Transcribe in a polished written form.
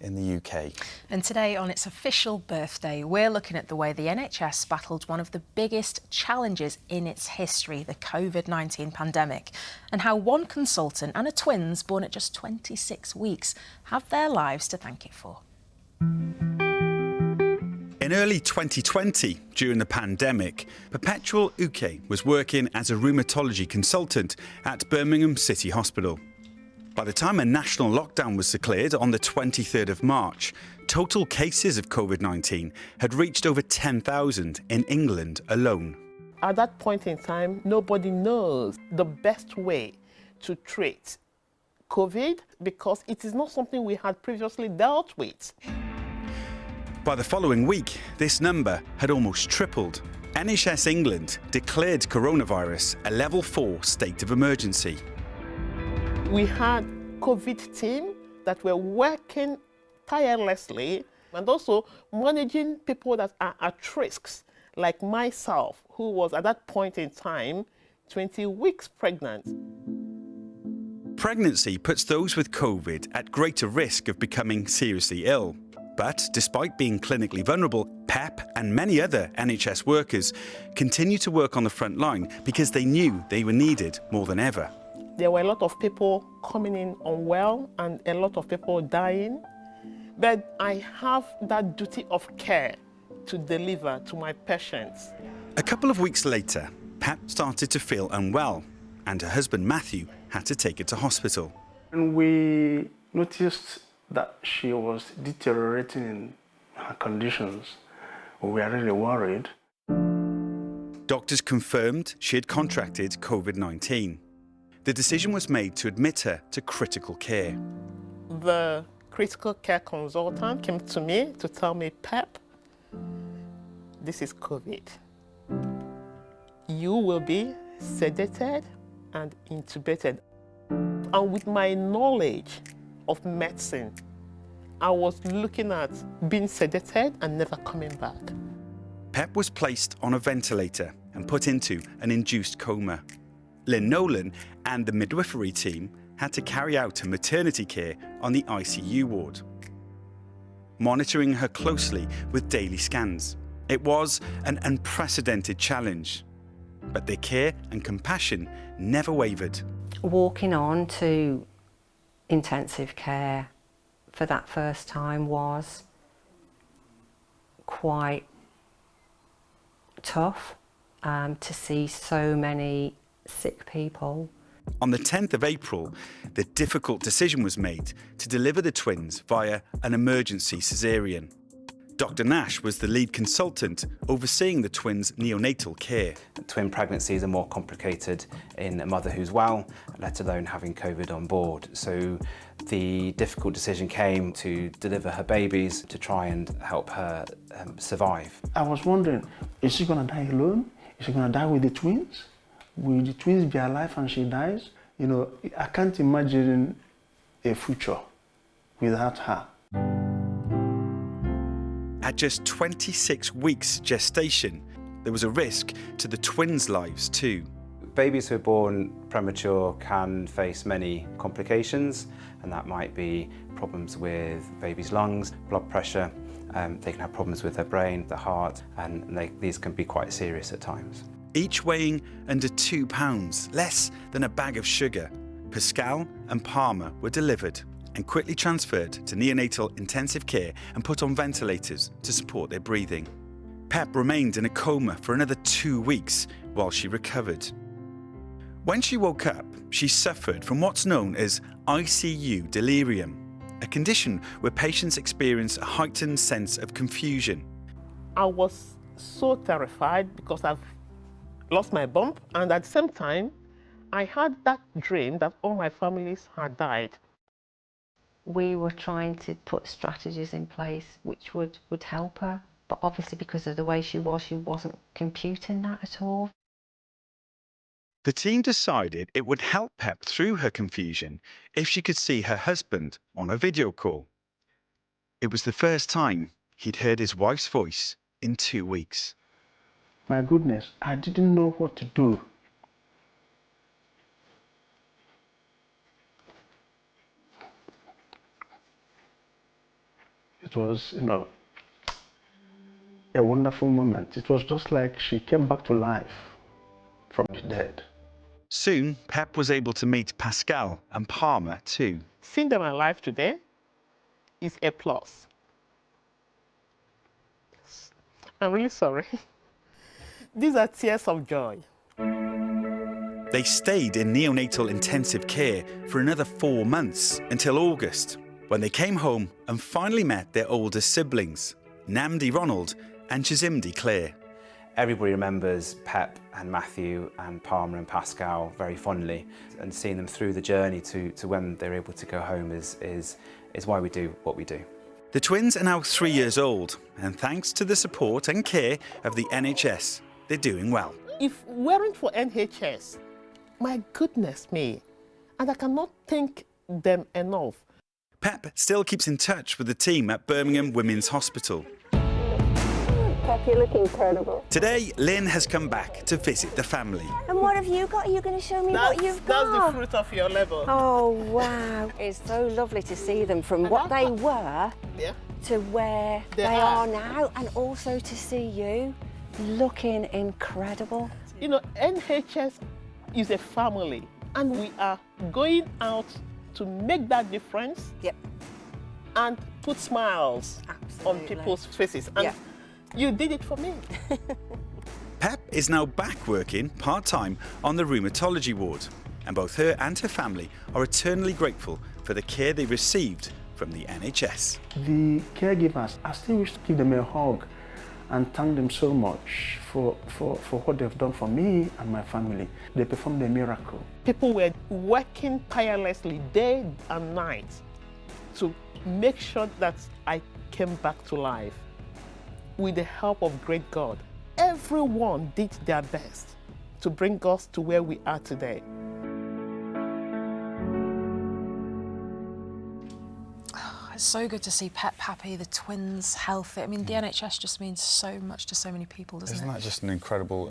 in the UK. And today, on its official birthday, we're looking at the way the NHS battled one of the biggest challenges in its history, the COVID-19 pandemic, and how one consultant and her twins, born at just 26 weeks, have their lives to thank it for. In early 2020, during the pandemic, Perpetual Uke was working as a rheumatology consultant at Birmingham City Hospital. By the time a national lockdown was declared on the 23rd of March, total cases of COVID-19 had reached over 10,000 in England alone. At that point in time, nobody knows the best way to treat COVID because it is not something we had previously dealt with. By the following week, this number had almost tripled. NHS England declared coronavirus a level 4 state of emergency. We had COVID team that were working tirelessly and also managing people that are at risks, like myself, who was at that point in time 20 weeks pregnant. Pregnancy puts those with COVID at greater risk of becoming seriously ill. But despite being clinically vulnerable, Pep and many other NHS workers continue to work on the front line because they knew they were needed more than ever. There were a lot of people coming in unwell and a lot of people dying. But I have that duty of care to deliver to my patients. A couple of weeks later, Pep started to feel unwell and her husband Matthew had to take her to hospital. And we noticed that she was deteriorating in her conditions. We were really worried. Doctors confirmed she had contracted COVID-19. The decision was made to admit her to critical care. The critical care consultant came to me to tell me, Pep, this is COVID. You will be sedated and intubated. And with my knowledge of medicine, I was looking at being sedated and never coming back. Pep was placed on a ventilator and put into an induced coma. Lynn Nolan and the midwifery team had to carry out her maternity care on the ICU ward, monitoring her closely with daily scans. It was an unprecedented challenge, but their care and compassion never wavered. Walking on to intensive care for that first time was quite tough to see so many sick people. On the 10th of April, the difficult decision was made to deliver the twins via an emergency caesarean. Dr. Nash was the lead consultant overseeing the twins' neonatal care. Twin pregnancies are more complicated in a mother who's well, let alone having COVID on board. So the difficult decision came to deliver her babies to try and help her survive. I was wondering, is she going to die alone? Is she going to die with the twins? Will the twins be alive and she dies? You know, I can't imagine a future without her. At just 26 weeks gestation, there was a risk to the twins' lives too. Babies who are born premature can face many complications, and that might be problems with baby's lungs, blood pressure. They can have problems with their brain, the heart, and these can be quite serious at times. Each weighing under 2 pounds, less than a bag of sugar, Pascal and Palmer were delivered and quickly transferred to neonatal intensive care and put on ventilators to support their breathing. Pep remained in a coma for another 2 weeks while she recovered. When she woke up, she suffered from what's known as ICU delirium, a condition where patients experience a heightened sense of confusion. I was so terrified because I've lost my bump, and at the same time, I had that dream that all my families had died. We were trying to put strategies in place which would help her, but obviously because of the way she wasn't computing that at all. The team decided it would help Pep through her confusion if she could see her husband on a video call. It was the first time he'd heard his wife's voice in 2 weeks. My goodness, I didn't know what to do. It was, a wonderful moment. It was just like she came back to life from the dead. Soon, Pep was able to meet Pascal and Palmer too. Seeing them alive today is a plus. I'm really sorry. These are tears of joy. They stayed in neonatal intensive care for another 4 months until August, when they came home and finally met their older siblings, Namdi Ronald and Chizimdi Claire. Everybody remembers Pep and Matthew and Palmer and Pascal very fondly, and seeing them through the journey to when they're able to go home is why we do what we do. The twins are now 3 years old, and thanks to the support and care of the NHS, they're doing well. If it weren't for NHS, my goodness me, and I cannot thank them enough. Pep still keeps in touch with the team at Birmingham Women's Hospital. Pep, you look incredible. Today, Lynn has come back to visit the family. And what have you got? Are you going to show me what you've got? That's the fruit of your labor. Oh, wow. It's so lovely to see them from what they were to where they are now, and also to see you looking incredible. NHS is a family, and we are going out to make that difference and put smiles on people's faces. And you did it for me. Pep is now back working part-time on the rheumatology ward, and both her and her family are eternally grateful for the care they received from the NHS. The caregivers, I still wish to give them a hug and thank them so much for what they've done for me and my family. They performed a miracle. People were working tirelessly day and night to make sure that I came back to life. With the help of great God, everyone did their best to bring us to where we are today. It's so good to see Pep happy, the twins healthy. I mean, the NHS just means so much to so many people, doesn't it? Isn't that just an incredible